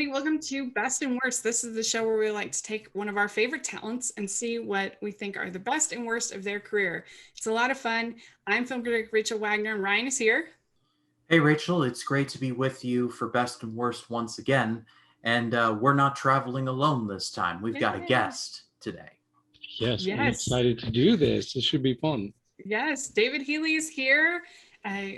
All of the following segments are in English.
everybody. Welcome to Best and Worst. This is the show where we like to take one of our favorite talents and see what we think are the best and worst of their career. It's a lot of fun. I'm film critic Rachel Wagner, and Ryan is here. Hey, Rachel, it's great to be with you for Best and Worst once again. And we're not traveling alone this time. We've got a Yay. guest today. Yes, I'm Yes. excited to do this. This should be fun. Yes, David Healy is here.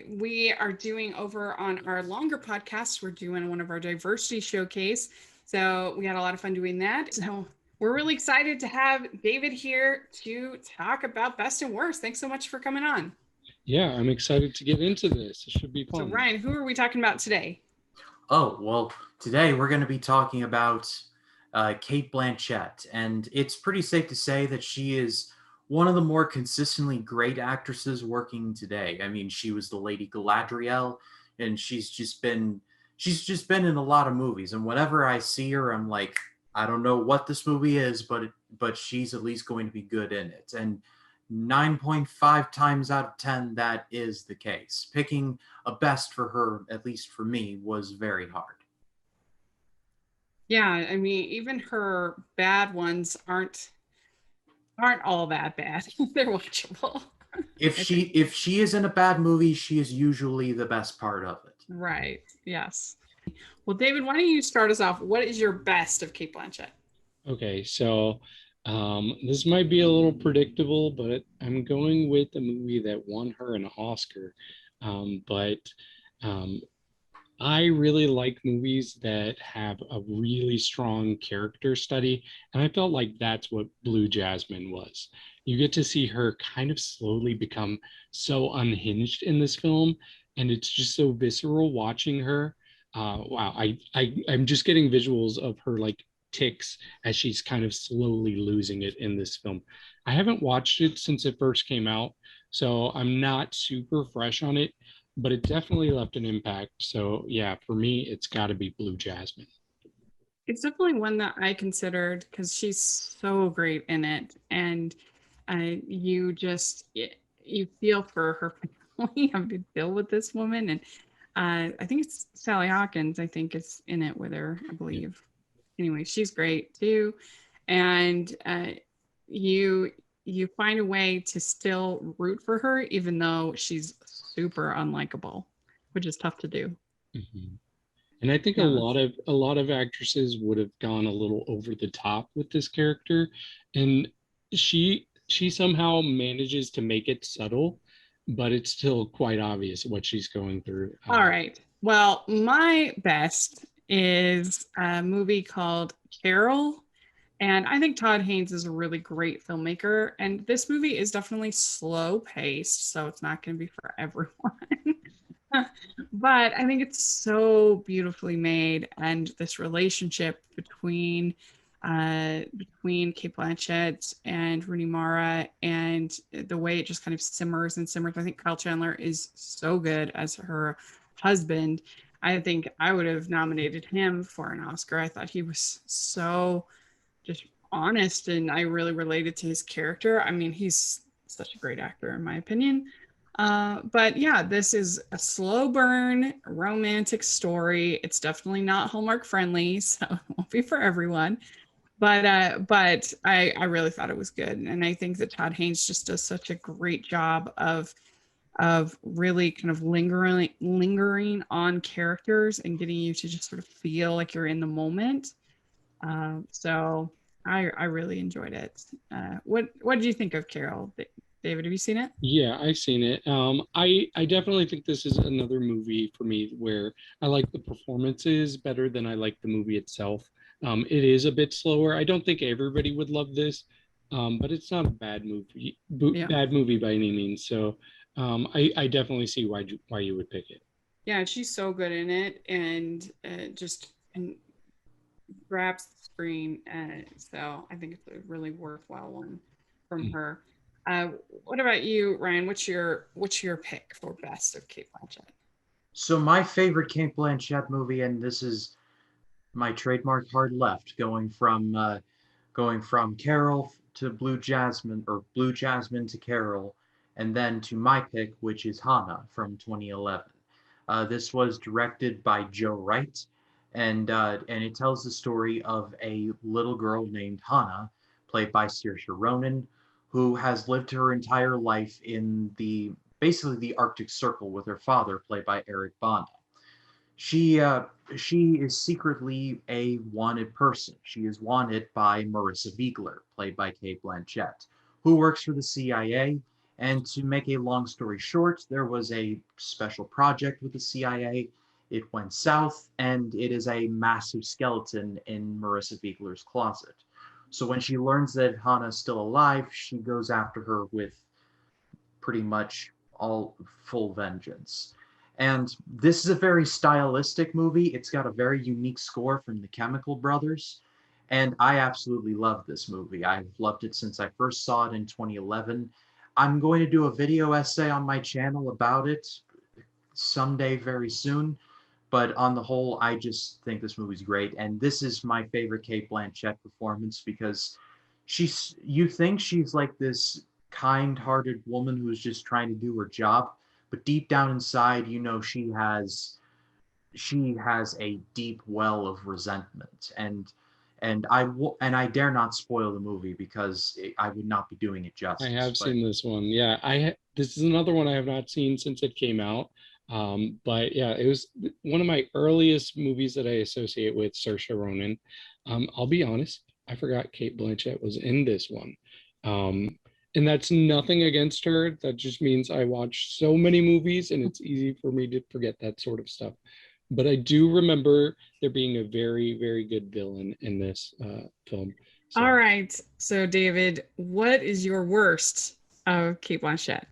We are doing over on our longer podcast, we're doing one of our diversity showcase. So we had a lot of fun doing that. So we're really excited to have David here to talk about best and worst. Thanks so much for coming on. Yeah, I'm excited to get into this. It should be So fun. Ryan, who are we talking about today? Oh, well, today we're going to be talking about Cate Blanchett. And it's pretty safe to say that she is one of the more consistently great actresses working today. I mean, she was the Lady Galadriel, and she's just been in a lot of movies. And whenever I see her, I'm like, I don't know what this movie is, but she's at least going to be good in it. And 9.5 times out of 10, that is the case. Picking a best for her, at least for me, was very hard. Yeah, I mean, even her bad ones aren't all that bad. They're watchable. If she is in a bad movie, she is usually the best part of it. Right. Yes. Well, David, why don't you start us off? What is your best of Cate Blanchett? Okay, so this might be a little predictable, but I'm going with a movie that won her an Oscar. But I really like movies that have a really strong character study, and I felt like that's what Blue Jasmine was. You get to see her kind of slowly become so unhinged in this film, and it's just so visceral watching her. Wow, I'm just getting visuals of her like ticks as she's kind of slowly losing it in this film. I haven't watched it since it first came out, so I'm not super fresh on it, but it definitely left an impact. So yeah, for me, it's got to be Blue Jasmine. It's definitely one that I considered because she's so great in it, and you feel for her family having to deal with this woman, and I think it's Sally Hawkins. I think is in it with her, I believe. Anyway, she's great too, and you you find a way to still root for her even though she's super unlikable, which is tough to do. Mhm. And I think Yeah, a lot of actresses would have gone a little over the top with this character, and she somehow manages to make it subtle, but it's still quite obvious what she's going through. all right. Well, my best is a movie called Carol. And I think Todd Haynes is a really great filmmaker. And this movie is definitely slow paced, so it's not going to be for everyone. But I think it's so beautifully made. And this relationship between Kate Blanchett and Rooney Mara, and the way it just kind of simmers and simmers. I think Kyle Chandler is so good as her husband. I think I would have nominated him for an Oscar. I thought he was so just honest, and I really related to his character. I mean, he's such a great actor in my opinion. But yeah, this is a slow burn romantic story. It's definitely not Hallmark friendly, so it won't be for everyone. But I really thought it was good, and I think that Todd Haynes just does such a great job of really kind of lingering on characters and getting you to just sort of feel like you're in the moment. So I really enjoyed it. What did you think of Carol, David? Have you seen it? Yeah, I've seen it. I definitely think this is another movie for me where I like the performances better than I like the movie itself. It is a bit slower. I don't think everybody would love this, but it's not a Yeah, bad movie by any means. So I definitely see why you would pick it. yeah, she's so good in it, and just and grabs the screen. So I think it's a really worthwhile one from Mm. her. What about you, Ryan? What's your pick for best of Kate Blanchett? So my favorite Kate Blanchett movie, and this is my trademark hard left, going from Carol to Blue Jasmine, or Blue Jasmine to Carol, and then to my pick, which is Hana from 2011. This was directed by Joe Wright, and it tells the story of a little girl named Hana, played by Saoirse Ronan, who has lived her entire life in the basically the Arctic Circle with her father, played by Eric Bana. She uh, she is secretly a wanted person. She is wanted by Marissa Beegler, played by Cate Blanchett, who works for the CIA. And to make a long story short, there was a special project with the CIA. It went south, and it is a massive skeleton in Marissa Beegler's closet. So when she learns that Hana's still alive, she goes after her with pretty much all full vengeance. And this is a very stylistic movie. It's got a very unique score from the Chemical Brothers. And I absolutely love this movie. I've loved it since I first saw it in 2011. I'm going to do a video essay on my channel about it someday very soon. But on the whole, I just think this movie's great. And this is my favorite Cate Blanchett performance because you think she's like this kind-hearted woman who's just trying to do her job, but deep down inside, you know, she has a deep well of resentment. And I dare not spoil the movie because I would not be doing it I justice. have But seen this one. Yeah, this is another one I have not seen since it came out. But yeah, it was one of my earliest movies that I associate with Saoirse Ronan. I'll be honest, I forgot Cate Blanchett was in this one. Um, and that's nothing against her. That just means I watch so many movies and it's easy for me to forget that sort of stuff. But I do remember there being a very, very good villain in this film. So. All right. So, David, what is your worst of Cate Blanchett?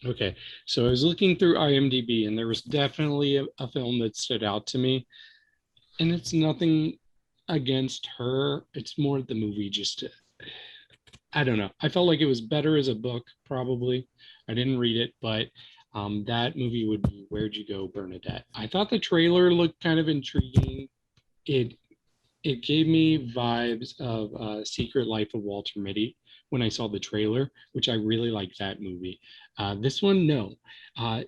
Okay, so I was looking through IMDb and there was definitely a film that stood out to me. And it's nothing against her, it's more the movie just, I don't know. I felt like it was better as a book, probably. I didn't read it, but that movie would be Where'd You Go, Bernadette? I thought the trailer looked kind of intriguing. It it gave me vibes of Secret Life of Walter Mitty when I saw the trailer, which I really like that movie. This one, no.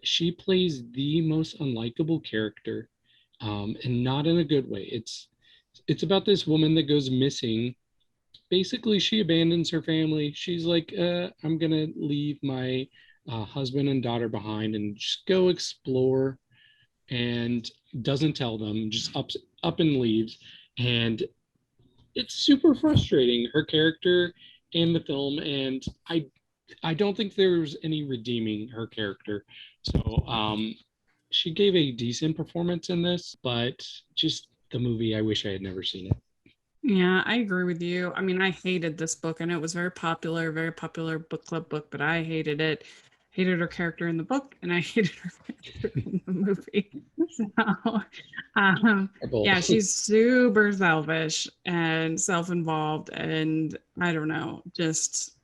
She plays the most unlikable character, and not in a good way. It's about this woman that goes missing. Basically, she abandons her family. She's like, I'm gonna leave my husband and daughter behind and just go explore, and doesn't tell them, just up and leaves. And it's super frustrating, her character in the film, and I don't think there's any redeeming her character. So she gave a decent performance in this, but just the movie, I wish I had never seen it. Yeah, I agree with you. I mean, I hated this book. I know it was very popular book club book, but I hated it. Hated her character in the book, and I hated her character in the movie. So, yeah, she's super selfish and self-involved, and I don't know, just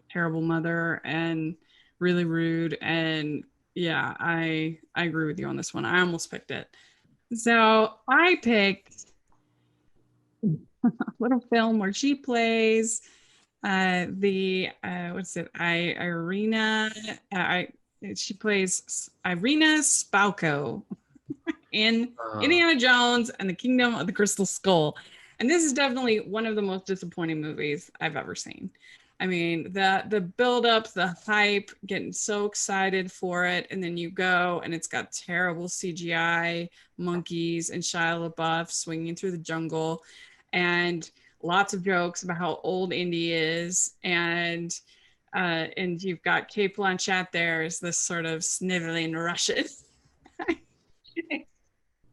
terrible mother and really rude. And yeah, I agree with you on this one. I almost picked it. So I picked little film where she plays the what's it? Irina. I she plays Irina Spalko in Indiana Jones and the Kingdom of the Crystal Skull, and this is definitely one of the most disappointing movies I've ever seen. I mean, the build up, the hype, getting so excited for it, and then you go and it's got terrible CGI monkeys and Shia LaBeouf swinging through the jungle, and lots of jokes about how old Indy is, and you've got Cate Blanchett there as this sort of sniveling Russian.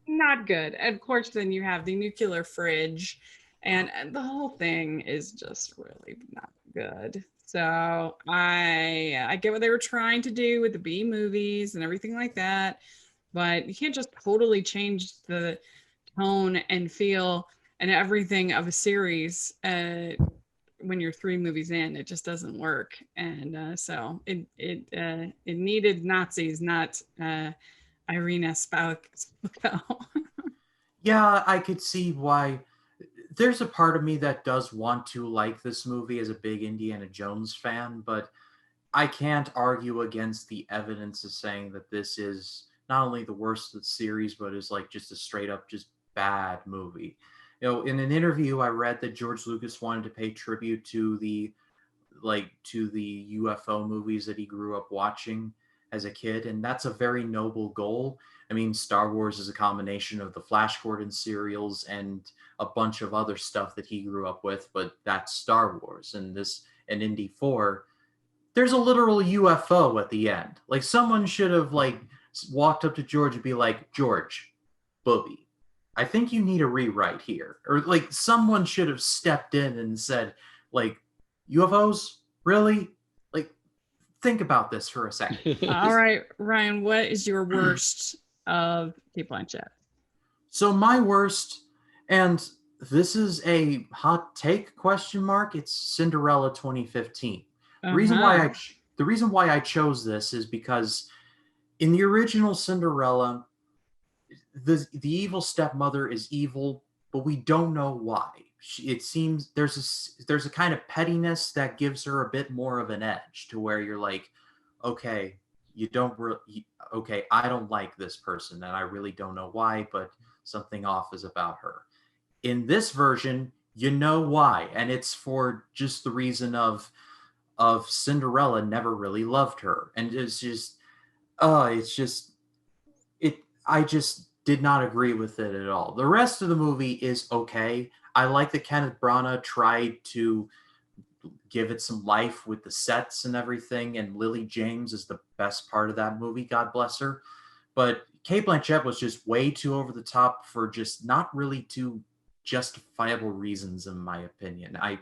Not good. And of course, then you have the nuclear fridge, and the whole thing is just really not good. So I get what they were trying to do with the B movies and everything like that, but you can't just totally change the tone and feel and everything of a series when you're 3 movies in. It just doesn't work. And so it needed Nazis, not Irina Spalko. yeah, I could see why. There's a part of me that does want to like this movie as a big Indiana Jones fan, but I can't argue against the evidence of saying that this is not only the worst of the series, but is like just a straight up just bad movie. You know, in an interview, I read that George Lucas wanted to pay tribute to the UFO movies that he grew up watching as a kid, and that's a very noble goal. I mean, Star Wars is a combination of the Flash Gordon serials and a bunch of other stuff that he grew up with, but that's Star Wars. And Indy 4, there's a literal UFO at the end. Like, someone should have like walked up to George and be like, George, Booby, I think you need a rewrite here. Or like someone should have stepped in and said, like, UFOs? Really? Like, think about this for a second. All right, Ryan, what is your worst of Cate Blanchett? So my worst, and this is a hot take question mark, it's Cinderella 2015. The reason why I chose this is because in the original Cinderella, the evil stepmother is evil, but we don't know why. It seems there's a kind of pettiness that gives her a bit more of an edge, to where you're like, okay, okay, I don't like this person, and I really don't know why, but something off is about her. In this version, you know why, and it's for just the reason of Cinderella never really loved her, and I just did not agree with it at all. The rest of the movie is okay. I like that Kenneth Branagh tried to give it some life with the sets and everything, and Lily James is the best part of that movie, God bless her. But Cate Blanchett was just way too over the top for just not really too justifiable reasons, in my opinion. I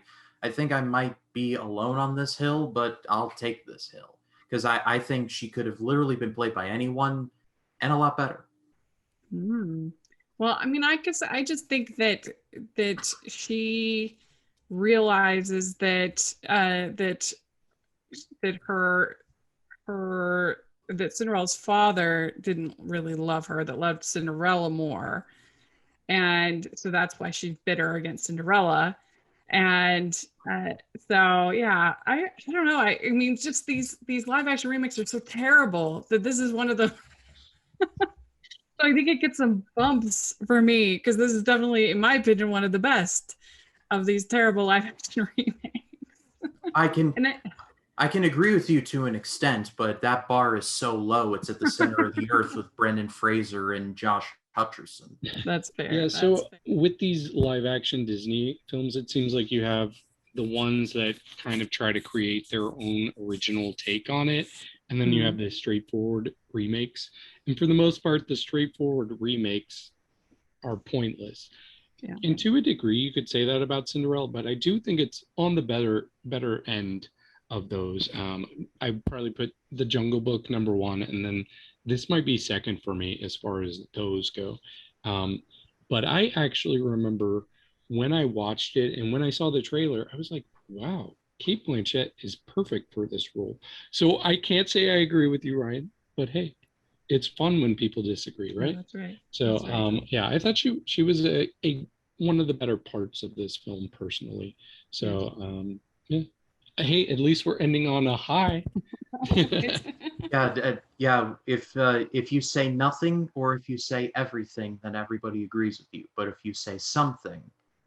think I might be alone on this hill, but I'll take this hill. Because I think she could have literally been played by anyone, and a lot better. Well, I mean, I guess I just think that she realizes that that Cinderella's father didn't really love her, that loved Cinderella more, and so that's why she's bitter against Cinderella. And so yeah, I don't know. I mean, just these live action remakes are so terrible that this is one of the So I think it gets some bumps for me, because this is definitely, in my opinion, one of the best of these terrible live action remakes. I can agree with you to an extent, but that bar is so low. It's at the center of the earth with Brendan Fraser and Josh Hutcherson. That's fair. Yeah, so with these live action Disney films, it seems like you have the ones that kind of try to create their own original take on it. And then you have the straightforward remakes. And for the most part, the straightforward remakes are pointless. Yeah. And to a degree, you could say that about Cinderella, but I do think it's on the better end of those. I probably put The Jungle Book number one, and then this might be second for me as far as those go. But I actually remember when I watched it and when I saw the trailer, I was like, wow, Cate Blanchett is perfect for this role. So I can't say I agree with you, Ryan, but hey, it's fun when people disagree, right? Yeah, that's right. So that's right. Yeah, I thought she was a one of the better parts of this film personally. So yeah. Hey, at least we're ending on a high. Yeah. If you say nothing or if you say everything, then everybody agrees with you. But if you say something,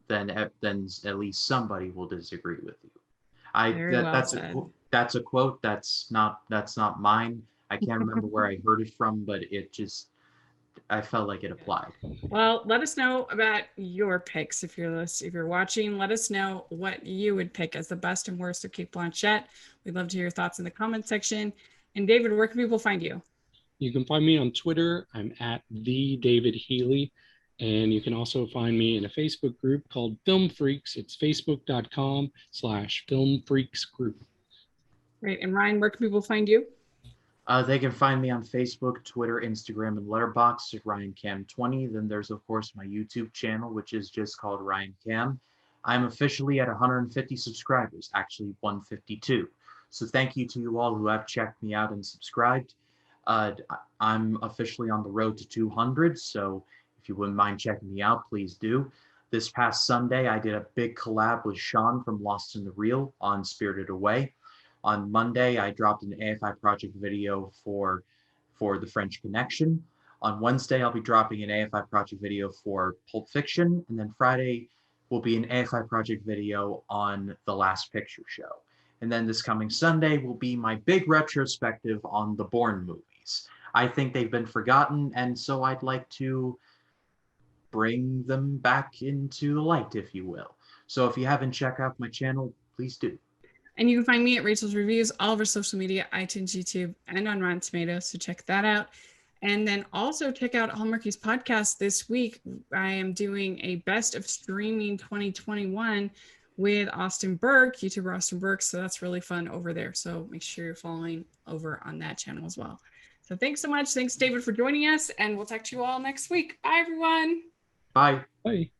then at least somebody will disagree with you. That's a quote. That's not mine. I can't remember where I heard it from, but I felt like it applied. Well, let us know about your picks if you're watching. Let us know what you would pick as the best and worst of Cate Blanchett. We'd love to hear your thoughts in the comment section. And David, where can people find you? You can find me on Twitter. I'm at the David Healy. And you can also find me in a Facebook group called Film Freaks. It's facebook.com/Film Freaks Group. Great. And Ryan, where can people find you? They can find me on Facebook, Twitter, Instagram, and Letterboxd at RyanCam20. Then there's, of course, my YouTube channel, which is just called Ryan Cam. I'm officially at 150 subscribers, actually 152. So thank you to you all who have checked me out and subscribed. I'm officially on the road to 200, so if you wouldn't mind checking me out, please do. This past Sunday, I did a big collab with Sean from Lost in the Reel on Spirited Away. On Monday, I dropped an AFI project video for The French Connection. On Wednesday, I'll be dropping an AFI project video for Pulp Fiction, and then Friday will be an AFI project video on The Last Picture Show. And then this coming Sunday will be my big retrospective on the Bourne movies. I think they've been forgotten, and so I'd like to bring them back into the light, if you will. So if you haven't checked out my channel, please do. And you can find me at Rachel's Reviews, all of our social media, iTunes, YouTube, and on Rotten Tomatoes. So check that out. And then also check out Hallmarky's podcast this week. I am doing a best of streaming 2021 with Austin Burke, YouTuber Austin Burke. So that's really fun over there. So make sure you're following over on that channel as well. So thanks so much. Thanks, David, for joining us. And we'll talk to you all next week. Bye, everyone. Bye. Bye.